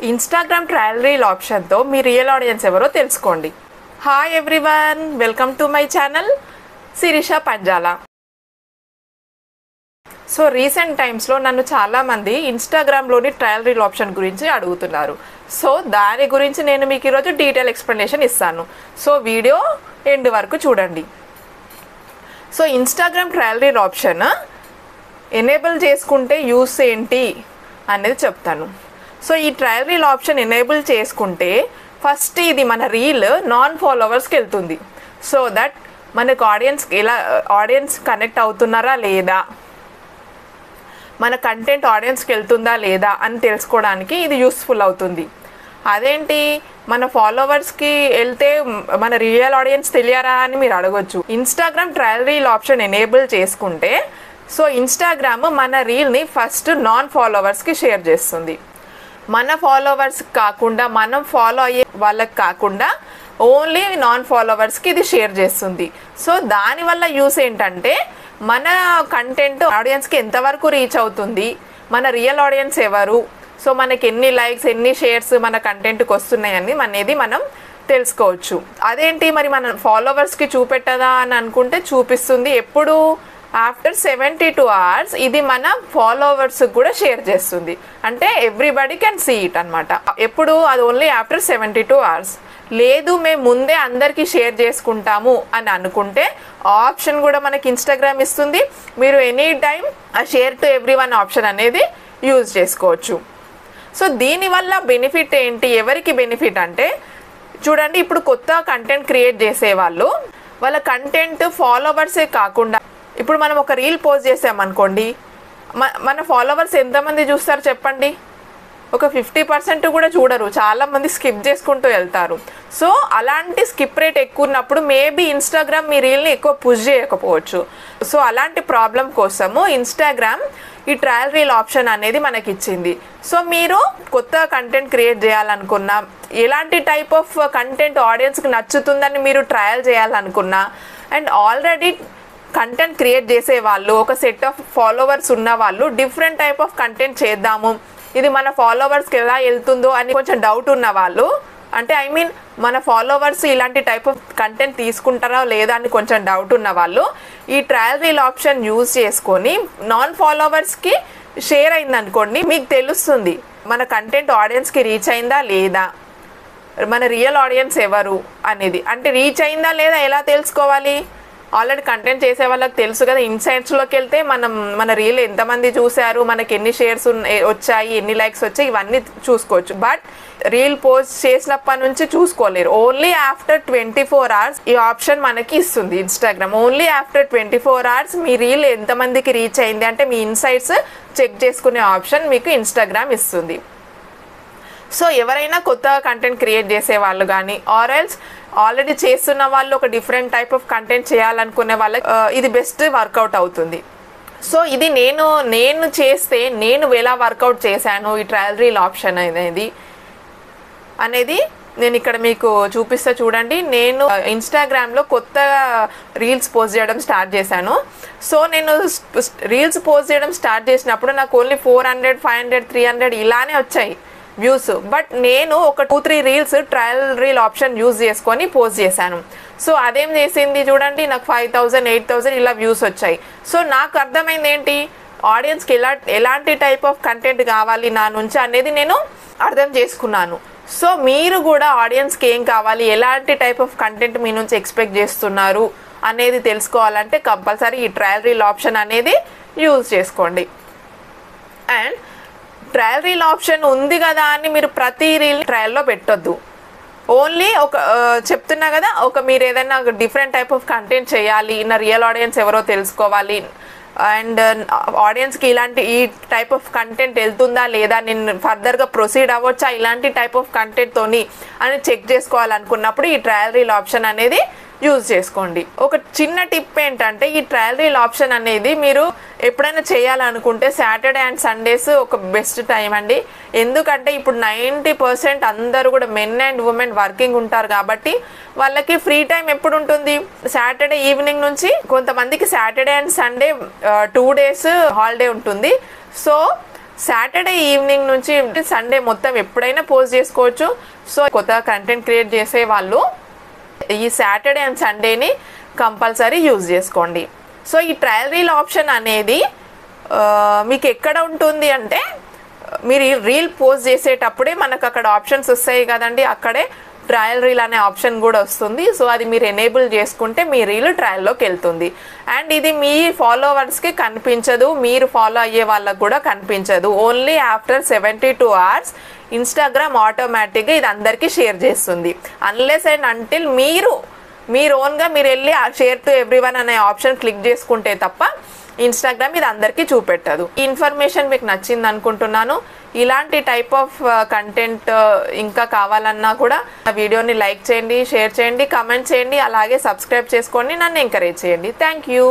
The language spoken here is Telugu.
ఇన్స్టాగ్రామ్ ట్రయల్ రీల్ ఆప్షన్తో మీ రియల్ ఆడియన్స్ ఎవరో తెలుసుకోండి. Hi everyone, welcome to my channel Shirisha Panjala. So recent టైమ్స్లో నన్ను చాలామంది ఇన్స్టాగ్రామ్లోని ట్రయల్ రీల్ ఆప్షన్ గురించి అడుగుతున్నారు. సో దాని గురించి నేను మీకు ఈరోజు డీటెయిల్ ఎక్స్ప్లెనేషన్ ఇస్తాను. సో వీడియో ఎండ్ వరకు చూడండి. So Instagram trial reel option enable చేసుకుంటే యూస్ ఏంటి అనేది చెప్తాను. సో ఈ ట్రయల్ రీల్ ఆప్షన్ ఎనేబుల్ చేసుకుంటే ఫస్ట్ ఇది మన రీల్ నాన్ ఫాలోవర్స్కి వెళ్తుంది. సో దట్ మనకు ఆడియన్స్ కనెక్ట్ అవుతున్నారా లేదా, మన కంటెంట్ ఆడియన్స్కి వెళ్తుందా లేదా అని తెలుసుకోవడానికి ఇది యూస్ఫుల్ అవుతుంది. అదేంటి మన ఫాలోవర్స్కి వెళ్తే మన రియల్ ఆడియన్స్ తెలియరా అని మీరు అడగొచ్చు. Instagram trial reel option enable చేసుకుంటే సో ఇన్స్టాగ్రామ్ మన రీల్ని ఫస్ట్ నాన్ ఫాలోవర్స్కి షేర్ చేస్తుంది. మన ఫాలోవర్స్ కాకుండా, మనం ఫాలో అయ్యే వాళ్ళకి కాకుండా ఓన్లీ నాన్ ఫాలోవర్స్కి ఇది షేర్ చేస్తుంది. సో దానివల్ల యూస్ ఏంటంటే మన కంటెంట్ ఆడియన్స్కి ఎంతవరకు రీచ్ అవుతుంది, మన రియల్ ఆడియన్స్ ఎవరు, సో మనకి ఎన్ని లైక్స్ ఎన్ని షేర్స్ మన కంటెంట్కి వస్తున్నాయని అనేది మనం తెలుసుకోవచ్చు. అదేంటి మరి మన ఫాలోవర్స్కి చూపెట్టదా అని అనుకుంటే చూపిస్తుంది. ఎప్పుడు ఆఫ్టర్ 72 hours ఇది మన ఫాలోవర్స్ కూడా షేర్ చేస్తుంది. అంటే ఎవ్రీబడి కెన్ సీ ఇట్ అనమాట. ఎప్పుడు అది ఓన్లీ ఆఫ్టర్ 72 hours. లేదు మేము ముందే అందరికీ షేర్ చేసుకుంటాము అని అనుకుంటే ఆప్షన్ కూడా మనకి ఇన్స్టాగ్రామ్ ఇస్తుంది. మీరు ఎనీ టైం ఆ షేర్ టు ఎవ్రీవన్ ఆప్షన్ అనేది యూజ్ చేసుకోవచ్చు. సో దీనివల్ల బెనిఫిట్ ఏంటి, ఎవరికి బెనిఫిట్ అంటే చూడండి, ఇప్పుడు కొత్త కంటెంట్ క్రియేట్ చేసేవాళ్ళు వాళ్ళ కంటెంట్ ఫాలోవర్సే కాకుండా, ఇప్పుడు మనం ఒక రీల్ పోస్ట్ చేసామనుకోండి, మన ఫాలోవర్స్ ఎంతమంది చూస్తారు చెప్పండి? ఒక 50% కూడా చూడరు, చాలామంది స్కిప్ చేసుకుంటూ వెళ్తారు. సో అలాంటి స్కిప్ రేట్ ఎక్కువ ఉన్నప్పుడు మేబీ ఇన్స్టాగ్రామ్ మీ రీల్ని ఎక్కువ పుష్ చేయకపోవచ్చు. సో అలాంటి ప్రాబ్లం కోసము ఇన్స్టాగ్రామ్ ఈ ట్రయల్ రీల్ ఆప్షన్ అనేది మనకి ఇచ్చింది. సో మీరు కొత్త కంటెంట్ క్రియేట్ చేయాలనుకున్నా, ఎలాంటి టైప్ ఆఫ్ కంటెంట్ ఆడియన్స్కి నచ్చుతుందని మీరు ట్రయల్ చేయాలనుకున్నా, అండ్ ఆల్రెడీ కంటెంట్ క్రియేట్ చేసే వాళ్ళు, ఒక సెట్ ఆఫ్ ఫాలోవర్స్ ఉన్న వాళ్ళు డిఫరెంట్ టైప్ ఆఫ్ కంటెంట్ చేద్దాము, ఇది మన ఫాలోవర్స్కి ఎలా వెళ్తుందో అని కొంచెం డౌట్ ఉన్న వాళ్ళు, అంటే మన ఫాలోవర్స్ ఇలాంటి టైప్ ఆఫ్ కంటెంట్ తీసుకుంటారా లేదా అని కొంచెం డౌట్ ఉన్న వాళ్ళు ఈ ట్రయల్ రీల్ ఆప్షన్ యూజ్ చేసుకొని నాన్ ఫాలోవర్స్కి షేర్ అయిందనుకోండి, మీకు తెలుస్తుంది మన కంటెంట్ ఆడియన్స్కి రీచ్ అయిందా లేదా, మన రియల్ ఆడియన్స్ ఎవరు అనేది. అంటే రీచ్ అయిందా లేదా ఎలా తెలుసుకోవాలి? ఆల్రెడీ కంటెంట్ చేసే వాళ్ళకి తెలుసు కదా. ఇన్సైట్స్లోకి వెళ్తే మన రీల్ ఎంతమంది చూశారు, మనకి ఎన్ని షేర్స్ వచ్చాయి, ఎన్ని లైక్స్ వచ్చాయి, ఇవన్నీ చూసుకోవచ్చు. బట్ రీల్ పోస్ట్ చేసినప్పటి నుంచి చూసుకోలేరు. ఓన్లీ ఆఫ్టర్ 24 hours ఈ ఆప్షన్ మనకి ఇస్తుంది ఇన్స్టాగ్రామ్. ఓన్లీ ఆఫ్టర్ 24 hours మీ రీల్ ఎంతమందికి రీచ్ అయింది అంటే మీ ఇన్సైట్స్ చెక్ చేసుకునే ఆప్షన్ మీకు ఇన్స్టాగ్రామ్ ఇస్తుంది. సో ఎవరైనా కొత్త కంటెంట్ క్రియేట్ చేసే వాళ్ళు కానీ ఆర్ఎల్స్ ఆల్రెడీ చేస్తున్న వాళ్ళు ఒక డిఫరెంట్ టైప్ ఆఫ్ కంటెంట్ చేయాలనుకునే వాళ్ళకి ఇది బెస్ట్ వర్కౌట్ అవుతుంది. సో ఇది నేను చేస్తే నేను ఎలా వర్కౌట్ చేశాను ఈ ట్రయల్ రీల్ ఆప్షన్ అనేది నేను ఇక్కడ మీకు చూపిస్తా చూడండి. నేను ఇన్స్టాగ్రామ్లో కొత్త రీల్స్ పోస్ట్ చేయడం స్టార్ట్ చేశాను. సో నేను రీల్స్ పోస్ట్ చేయడం స్టార్ట్ చేసినప్పుడు నాకు ఓన్లీ 400, 500, 300 ఇలానే వచ్చాయి వ్యూస్. బట్ నేను ఒక 2-3 reels trial reel option use చేసుకొని పోస్ట్ చేశాను. సో అదేం చేసింది చూడండి, నాకు 5000, 8000 ఇలా వ్యూస్ వచ్చాయి. సో నాకు అర్థమైంది ఏంటి, ఆడియన్స్కి ఎలాంటి టైప్ ఆఫ్ కంటెంట్ కావాలి నా నుంచి అనేది నేను అర్థం చేసుకున్నాను. సో మీరు కూడా ఆడియన్స్కి ఏం కావాలి, ఎలాంటి టైప్ ఆఫ్ కంటెంట్ మీ నుంచి ఎక్స్పెక్ట్ చేస్తున్నారు అనేది తెలుసుకోవాలంటే కంపల్సరీ ఈ ట్రయల్ రీల్ ఆప్షన్ అనేది యూజ్ చేసుకోండి. అండ్ ట్రయల్ రీల్ ఆప్షన్ ఉంది కదా అని మీరు ప్రతి రీల్ ట్రయల్లో పెట్టొద్దు. ఓన్లీ చెప్తున్నా కదా, మీరు ఏదైనా డిఫరెంట్ టైప్ ఆఫ్ కంటెంట్ చేయాలి, నా రియల్ ఆడియన్స్ ఎవరో తెలుసుకోవాలి, అండ్ ఆడియన్స్కి ఈ టైప్ ఆఫ్ కంటెంట్ వెళ్తుందా లేదా, నేను ఫర్దర్గా ప్రొసీడ్ అవ్వచ్చా ఇలాంటి టైప్ ఆఫ్ కంటెంట్తోని అని చెక్ చేసుకోవాలనుకున్నప్పుడు ఈ ట్రయల్ రీల్ ఆప్షన్ అనేది యూజ్ చేసుకోండి. ఒక చిన్న టిప్ ఏంటంటే ఈ ట్రయల్ రీల్ ఆప్షన్ అనేది మీరు ఎప్పుడైనా చేయాలనుకుంటే సాటర్డే అండ్ సండేస్ ఒక బెస్ట్ టైం అండి. ఎందుకంటే ఇప్పుడు 90% అందరూ కూడా మెన్ అండ్ ఉమెన్ వర్కింగ్ ఉంటారు కాబట్టి వాళ్ళకి ఫ్రీ టైం ఎప్పుడు ఉంటుంది, సాటర్డే ఈవినింగ్ నుంచి. కొంతమందికి Saturday and Sunday 2 days holiday ఉంటుంది. సో సాటర్డే ఈవినింగ్ నుంచి సండే మొత్తం ఎప్పుడైనా పోస్ట్ చేసుకోవచ్చు. సో కొత్త కంటెంట్ క్రియేట్ చేసే వాళ్ళు ఈ సాటర్డే అండ్ సండేని కంపల్సరీ యూజ్ చేసుకోండి. సో ఈ ట్రయల్ రీల్ ఆప్షన్ అనేది మీకు ఎక్కడ ఉంటుంది అంటే మీరు రీల్ పోస్ట్ చేసేటప్పుడే మనకు అక్కడ ఆప్షన్స్ వస్తాయి కదండి, అక్కడే ట్రయల్ రీల్ అనే ఆప్షన్ కూడా వస్తుంది. సో అది మీరు ఎనేబుల్ చేసుకుంటే మీ రీల్ ట్రయల్లోకి వెళ్తుంది. అండ్ ఇది మీ ఫాలోవర్స్కి కనిపించదు, మీరు ఫాలో అయ్యే వాళ్ళకు కూడా కనిపించదు. ఓన్లీ ఆఫ్టర్ 72 hours ఇన్స్టాగ్రామ్ ఆటోమేటిక్గా ఇది అందరికీ షేర్ చేస్తుంది. అన్లెస్ అండ్ అంటిల్ మీరు ఓన్గా మీరు వెళ్ళి షేర్ టు ఎవ్రీవన్ అనే ఆప్షన్ క్లిక్ చేసుకుంటే తప్ప ఇన్స్టాగ్రామ్ ఇది అందరికీ చూపెట్టదు. ఈ ఇన్ఫర్మేషన్ మీకు నచ్చింది అనుకుంటున్నాను. ఇలాంటి టైప్ ఆఫ్ కంటెంట్ ఇంకా కావాలన్నా కూడా ఆ వీడియోని లైక్ చేయండి, షేర్ చేయండి, కామెంట్ చేయండి, అలాగే సబ్స్క్రైబ్ చేసుకోండి, నన్ను ఎంకరేజ్ చేయండి. Thank you.